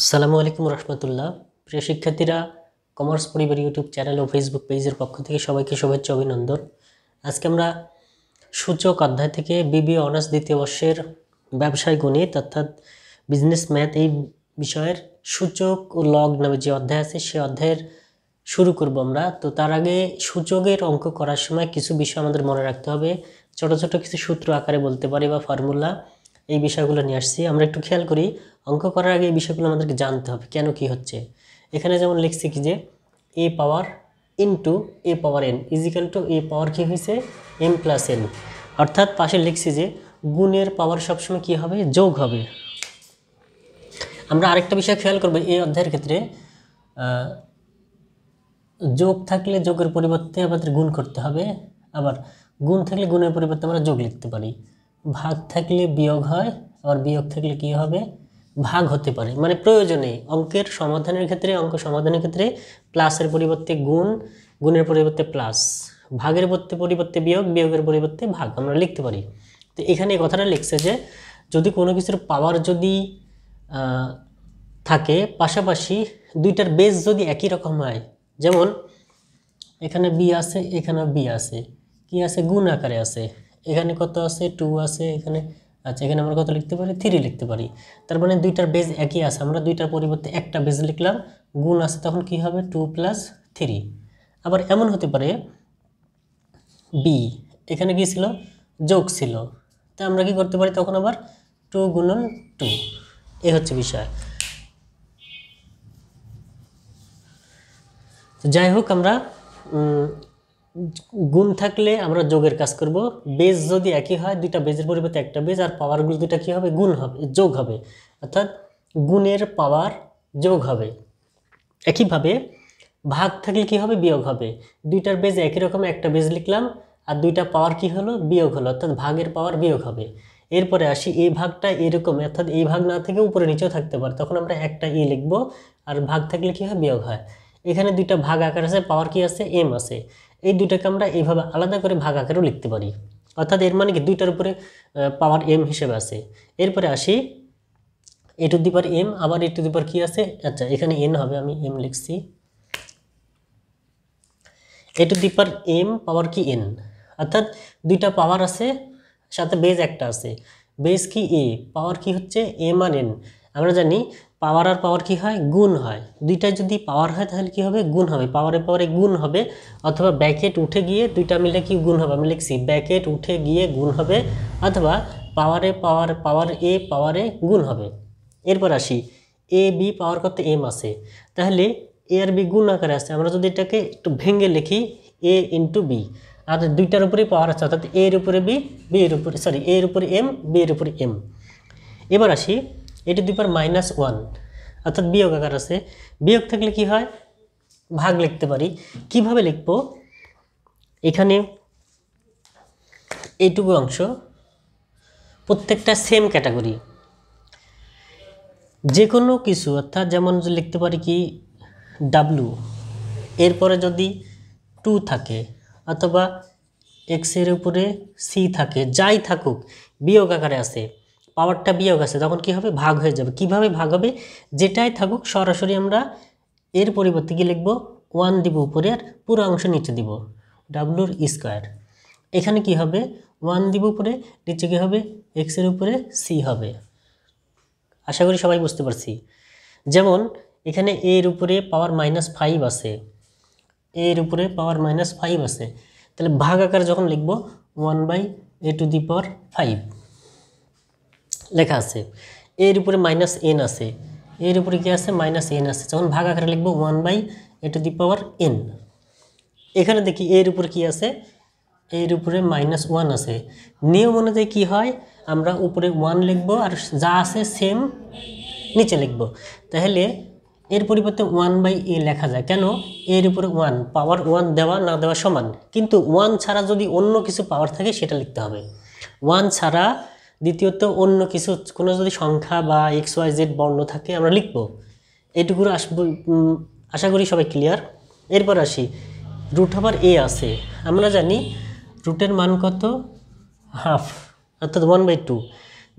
আসসালামু আলাইকুম রহমতুল্লাহ। প্রিয় শিক্ষার্থীরা, কমার্স পরিবার ইউটিউব চ্যানেল ও ফেসবুক পেজের পক্ষ থেকে সবাইকে শুভেচ্ছা অভিনন্দন। আজকে আমরা সূচক অধ্যায় থেকে বিবিএ অনার্স দ্বিতীয় বর্ষের ব্যবসায় গণিত অর্থাৎ বিজনেস ম্যাথ এই বিষয়ের সূচক ও লগ নামে যে অধ্যায় আছে সে অধ্যায়ের শুরু করব আমরা। তো তার আগে সূচকের অঙ্ক করার সময় কিছু বিষয় আমাদের মনে রাখতে হবে। ছোট ছোট কিছু সূত্র আকারে বলতে পারি বা ফর্মুলা, এই বিষয়গুলো নিয়ে আসছি। আমরা একটু খেয়াল করি, অঙ্ক করার আগে এই বিষয়গুলো আমাদেরকে জানতে হবে কেন কি হচ্ছে। এখানে যেমন লিখছি কি যে এ পাওয়ার ইন্টু এ পাওয়ার এন ইজিক্যাল টু এ পাওয়ার কি হয়েছে এম প্লাস এন, অর্থাৎ পাশে লিখছি যে গুণের পাওয়ার সবসময় কি হবে, যোগ হবে। আমরা আরেকটা বিষয় খেয়াল করবো এই অধ্যায়ের ক্ষেত্রে, যোগ থাকলে যোগের পরিবর্তে আমাদের গুণ করতে হবে, আবার গুণ থাকলে গুণের পরিবর্তে আমরা যোগ লিখতে পারি। ভাগ থাকলে বিয়োগ হয়, আবার বিয়োগ থাকলে কি হবে, ভাগ হতে পারে। মানে প্রয়োজনে অঙ্কের সমাধানের ক্ষেত্রে, অঙ্ক সমাধানের ক্ষেত্রে প্লাসের পরিবর্তে গুণ, গুণের পরিবর্তে প্লাস, ভাগের পরিবর্তে বিয়োগ, বিয়োগের পরিবর্তে ভাগ আমরা লিখতে পারি। তো এখানে এই কথাটা লিখছে যে যদি কোনো কিছুর পাওয়ার যদি থাকে, পাশাপাশি দুইটার বেস যদি একই রকম হয়, যেমন এখানে বি আছে, এখানে বি আছে, কি আছে, গুণ আকারে আছে। এখানে কত আছে, 2 আছে, এখানে আচ্ছা এখানে আমরা কত লিখতে পারি, 3 লিখতে পারি। তার মানে দুইটার বেজ একই আছে, আমরা দুইটার পরিবর্তে একটা বেজ লিখলাম, গুণ আছে তখন কি হবে 2 + 3। আবার এমন হতে পারে বি এখানে কি ছিল, যোগ ছিল, তা আমরা কি করতে পারি তখন আবার 2 × 2, এই হচ্ছে বিষয়। যাই হোক, আমরা গুণ থাকলে আমরা যোগের কাজ করব, বেজ যদি একই হয় দুইটা বেজের পরিবর্তে একটা বেজ, আর পাওয়ারগুলো দুইটা কি হবে, গুণ হবে, যোগ হবে, অর্থাৎ গুণের পাওয়ার যোগ হবে। একইভাবে ভাগ থাকলে কি হবে, বিয়োগ হবে। দুইটার বেজ একই রকম, একটা বেজ লিখলাম, আর দুইটা পাওয়ার কি হলো, বিয়োগ হলো, অর্থাৎ ভাগের পাওয়ার বিয়োগ হবে। এরপরে আসি এই ভাগটা এরকম, অর্থাৎ এই ভাগ না থেকে উপরে নিচেও থাকতে পারে, তখন আমরা একটা ই লিখবো, আর ভাগ থাকলে কি হয়, বিয়োগ হয়। এখানে দুইটা ভাগ আকার আছে, পাওয়ার কি আছে, এম আছে, এই দুইটাকে আমরা এইভাবে আলাদা করে ভাগ আকারেও লিখতে পারি, অর্থাৎ এর মানে কি দুইটার উপরে পাওয়ার এম হিসেবে আছে। এরপরে আসি a⁴m, আবার a⁴ কি আছে, আচ্ছা এখানে n হবে, আমি m লিখছি, a⁴m পাওয়ার কি n, অর্থাৎ দুইটা পাওয়ার আছে, সাথে বেজ একটা আছে, বেজ কি a, পাওয়ার কি হচ্ছে m আর n। আমরা জানি পাওয়ার আর পাওয়ার কি হয়, গুণ হয়। দুইটা যদি পাওয়ার হয় তাহলে কি হবে, গুণ হবে, পাওয়ারে পাওয়ারে গুণ হবে, অথবা ব্র্যাকেট উঠে গিয়ে দুইটা মিলে কি গুণ হবে, আমি লিখছি ব্র্যাকেট উঠে গিয়ে গুণ হবে, অথবা পাওয়ারে এ পাওয়ারে গুণ হবে। এরপর আসি এ বি পাওয়ার কত এম আছে, তাহলে এ আর বি গুণ আকারে আছে, আমরা যদি এটাকে একটু ভেঙে লিখি এ ইন্টু বি, আর দুইটার উপরে পাওয়ার আছে, অর্থাৎ এ এর উপরে বি, বি এর উপরে এ এর উপরে এম, বি এর উপরে এম। এবার আসি a⁻−1, অর্থাৎ বিয়োগ আকার আছে, বিয়োগ থাকলে কি হয়, ভাগ লিখতে পারি। কিভাবে লিখব, এখানে এইটুকু অংশ প্রত্যেকটা সেম ক্যাটাগরি, যে কোনো কিছু, অর্থাৎ যেমন লিখতে পারি কি ডাব্লু, এরপরে যদি 2 থাকে, অথবা এক্সের উপরে সি থাকে, যাই থাকুক বিয়োগ আকারে আছে, পাওয়ারটা বিয়োগ আছে, তখন কি হবে, ভাগ হয়ে যাবে। কিভাবে ভাগ হবে, যেটাই থাকুক সরাসরি আমরা এর পরিবর্তে কি লিখব, 1 দিব উপরে, আর পুরো অংশ নিচে দিব, ডাব্লুর স্কোয়ার। এখানে কি হবে, 1 দিব উপরে, নিচে কি হবে, এক্সের উপরে সি হবে। আশা করি সবাই বুঝতে পারছি। যেমন এখানে এর উপরে পাওয়ার -5 আছে, এর উপরে পাওয়ার -5 আছে, তাহলে ভাগ আকার যখন লিখব 1/a⁵ লেখা আছে। এর উপরে -n আছে, এর উপরে কি আছে, -n আছে, যখন ভাগ আকারে লিখব 1/a⁴n। এখানে দেখি এর উপরে কি আছে, এর উপরে -1 আছে। নিয়ম অনুযায়ী কি হয়, আমরা উপরে 1 লিখব, আর যা আছে সেম নিচে লিখব। তাহলে এর পরিবর্তে 1/a লেখা যায়, কেন, এর উপরে 1, পাওয়ার 1 দেওয়া না দেওয়া সমান, কিন্তু 1 ছাড়া যদি অন্য কিছু পাওয়ার থাকে সেটা লিখতে হবে। 1 ছাড়া দ্বিতীয়ত অন্য কিছু, কোনো যদি সংখ্যা বা XYZ বর্ণ থাকে আমরা লিখব। এইটুকু আশা করি সবাই ক্লিয়ার। এরপর আসি √a আছে, আমরা জানি রুটের মান কত, হাফ, অর্থাৎ 1/2।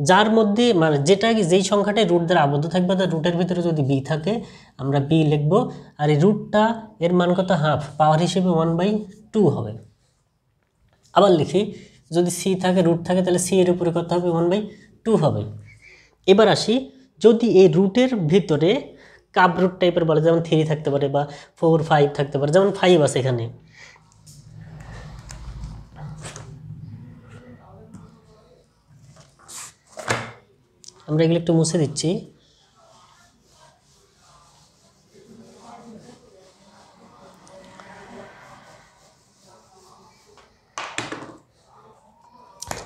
যার মধ্যে মানে যেটা যেই সংখ্যাটাই রুট দ্বারা আবদ্ধ থাকবে তার রুটের ভিতরে যদি বি থাকে আমরা বি লিখব, আর এই রুটটা এর মান কত হাফ, পাওয়ার হিসেবে 1/2 হবে। আবার লিখি, যদি সি থাকে রুট থাকে তাহলে সি এর উপরে কত হবে, 1/2 হবে। এবার আসি, যদি এই রুটের ভিতরে কাব রুট টাইপের বলে, যেমন 3 থাকতে পারে বা 4, 5 থাকতে পারে, যেমন 5 আছে এখানে, আমরা এগুলো একটু মুছে দিচ্ছি।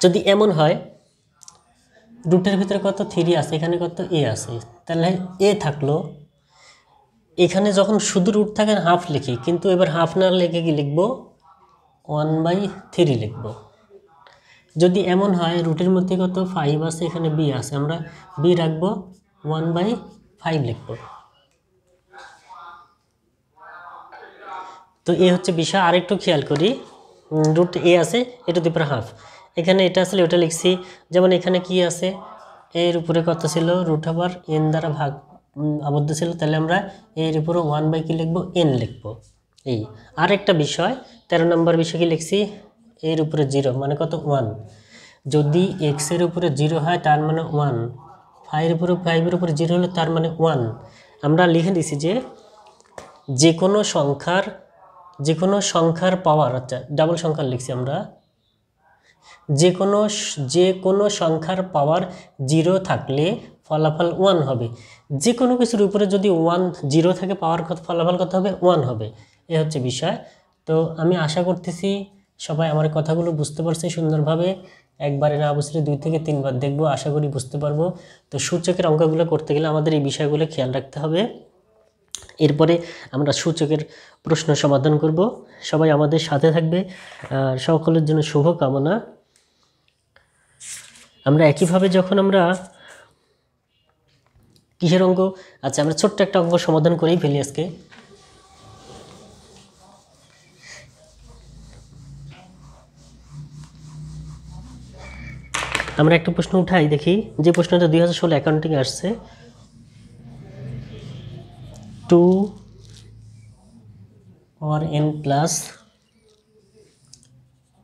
যদি এমন হয় রুটের ভিতরে কত 3 আছে, এখানে কত এ আছে, তাহলে এ থাকলো, এখানে যখন শুধু রুট থাকে হাফ লিখি, কিন্তু এবার হাফ না লিখে কি লিখবো, 1/3 লিখব। যদি এমন হয় রুটের মধ্যে কত 5 আছে, এখানে বি আছে, আমরা বি রাখবো, 1/5 লিখব। তো এ হচ্ছে বিষয়। আরেকটু খেয়াল করি, রুট এ আছে, এটা টু দি পাওয়ার হাফ, এখানে এটা আসলে ওটা লিখছি। যেমন এখানে কি আছে, এর উপরে কত ছিল, রুট আবার এন দ্বারা ভাগ আবদ্ধ ছিল, তাহলে আমরা এর উপরে 1/, কি লিখবো, এন লিখবো। এই আরেকটা বিষয় 13 নম্বর বিষয় কি লিখছি, এর উপরে 0 মানে কত, 1। যদি এক্স এর উপরে 0 হয় তার মানে 1, 5 এর উপরে 0 হলে তার মানে 1। আমরা লিখে দিছি যে কোনো সংখ্যার পাওয়ার, আচ্ছা ডাবল সংখ্যা লিখছি আমরা, যে কোনো সংখ্যার পাওয়ার 0 থাকলে ফলাফল 1 হবে। যে কোনো কিছুর উপরে যদি 0 থাকে পাওয়ার ফলাফল কত হবে, 1 হবে। এ হচ্ছে বিষয়। তো আমি আশা করতেছি সবাই আমার কথাগুলো বুঝতে পারছে সুন্দরভাবে। একবারে না বুঝলে 2 থেকে 3 বার দেখবো, আশা করি বুঝতে পারবো। তো সূচকের অঙ্কগুলো করতে গেলে আমাদের এই বিষয়গুলো খেয়াল রাখতে হবে। এরপরে আমরা সূচকের প্রশ্ন সমাধান করব। সবাই আমাদের সাথে থাকবে, সকলের জন্য শুভ কামনা। আমরা একইভাবে যখন আমরা কিসের অঙ্ক, আচ্ছা আমরা ছোট্ট একটা অঙ্ক সমাধান করেই ফেলি আজকে। আমরা একটা প্রশ্ন উঠাই দেখি, যে প্রশ্নটা 2016 অ্যাকাউন্টিং আসছে। 2 power n plus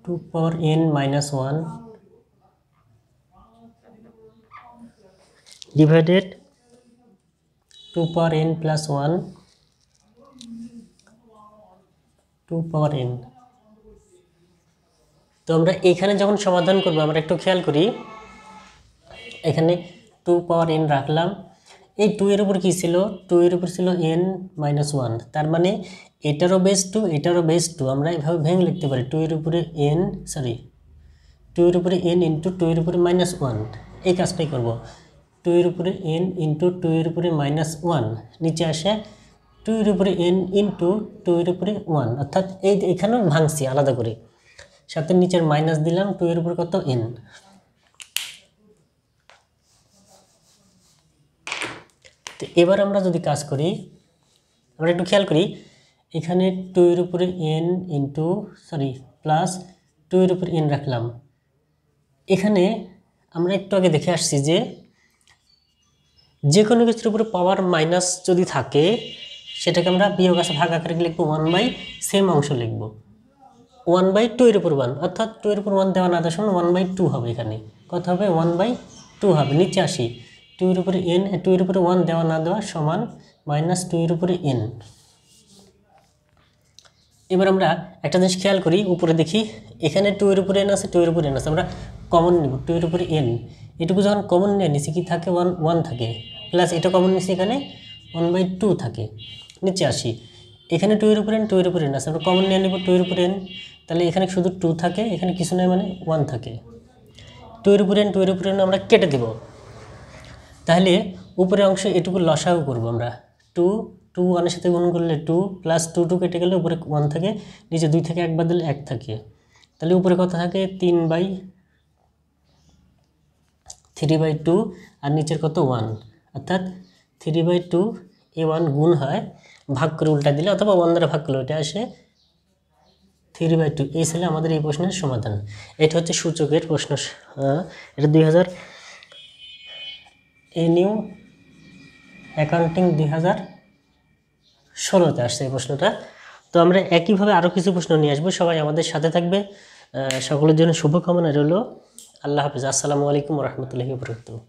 2 power n minus 1 divided 2 power n plus 1 2 power n। তো আমরা এখানে যখন সমাধান করব আমরা একটু খেয়াল করি, এখানে 2 power n রাখলাম, এই 2 এর উপর কি ছিল, 2 এর উপর ছিল n minus 1, তার মানে এটারও বেস 2 এটারও বেস 2, আমরা এভাবে ভেঙে লিখতে পারি 2 এর উপরে n ইন্টু 2 এর উপরে মাইনাস 1। এই কাজটাই করব, 2 এর উপরে n ইন্টু 2 এর উপরে মাইনাস 1, নিচে আসে 2 এর উপরে n ইন্টু 2 এর উপরে 1, অর্থাৎ এখানেও ভাঙছি আলাদা করে, সাথে নিচের মাইনাস দিলাম, 2 এর উপরে কত, n। তো এবার আমরা যদি কাজ করি, আমরা একটু খেয়াল করি, এখানে 2 এর উপরে n ইন্টু প্লাস 2 এর উপরে n রাখলাম। এখানে আমরা একটু আগে দেখে আসছি যে কোনো কিছুর উপরে পাওয়ার মাইনাস যদি থাকে সেটাকে আমরা বিয়োগ আছে ভাগ আকারে লিখবো, 1/, সেম অংশ লিখবো 1/2 এর উপর 1, অর্থাৎ 2 এর উপর 1 দেওয়া না দেওয়ার সময় 1/2 হবে। এখানে কত হবে, 1/2 হবে। নিচে আসি, 2 এর উপরে n, 2 এর উপরে 1 দেওয়া না দেওয়া সমান মাইনাস 2 এর উপরে n। এবার আমরা একটা জিনিস খেয়াল করি, উপরে দেখি এখানে 2 এর উপরে n আছে, 2 এর উপরে n আছে, আমরা কমন নিব 2 এর উপরে n, এটুকু যখন কমন নিয়ে নিছি কি থাকে, 1 থাকে, প্লাস এটা কমন নিছি এখানে 1/2 থাকে। নিচে আসি, এখানে 2 এর উপরে n, 2 এর উপরে n আছে, আমরা কমন নিয়ে নিব 2 এর উপরে n, তাহলে এখানে শুধু 2 থাকে, এখানে কিছু নয় মানে 1 থাকে। 2 এর উপরে n, 2 এর উপরে n আমরা কেটে দেব, তাহলে উপরে অংশ এটুকু লসাগু করব আমরা, 2 1 এর সাথে গুণ করলে 2 প্লাস 2 কেটে গেলে উপরে 1 থাকে, নিচে 2 থেকে 1 বাদ দিলে 1 থাকে, তাহলে উপরে কত থাকে, 3/2 আর নিচের কত 1, অর্থাৎ 3/2 এ 1 গুণ হয়, ভাগ করে উল্টা দিলে অথবা 1 দ্বারা ভাগ করলে ওটা আসে 3/2। এই ছিল আমাদের এই প্রশ্নের সমাধান। এটা হচ্ছে সূচকের প্রশ্ন, এটা এনইউ অ্যাকাউন্টিং 2016-তে আসছে এই প্রশ্নটা। তো আমরা একইভাবে আরও কিছু প্রশ্ন নিয়ে আসবো, সবাই আমাদের সাথে থাকবে। সকলের জন্য শুভকামনা রইল। আল্লাহ হাফিজ। আসসালামু আলাইকুম ওয়া রাহমাতুল্লাহি ওয়া বারাকাতুহু।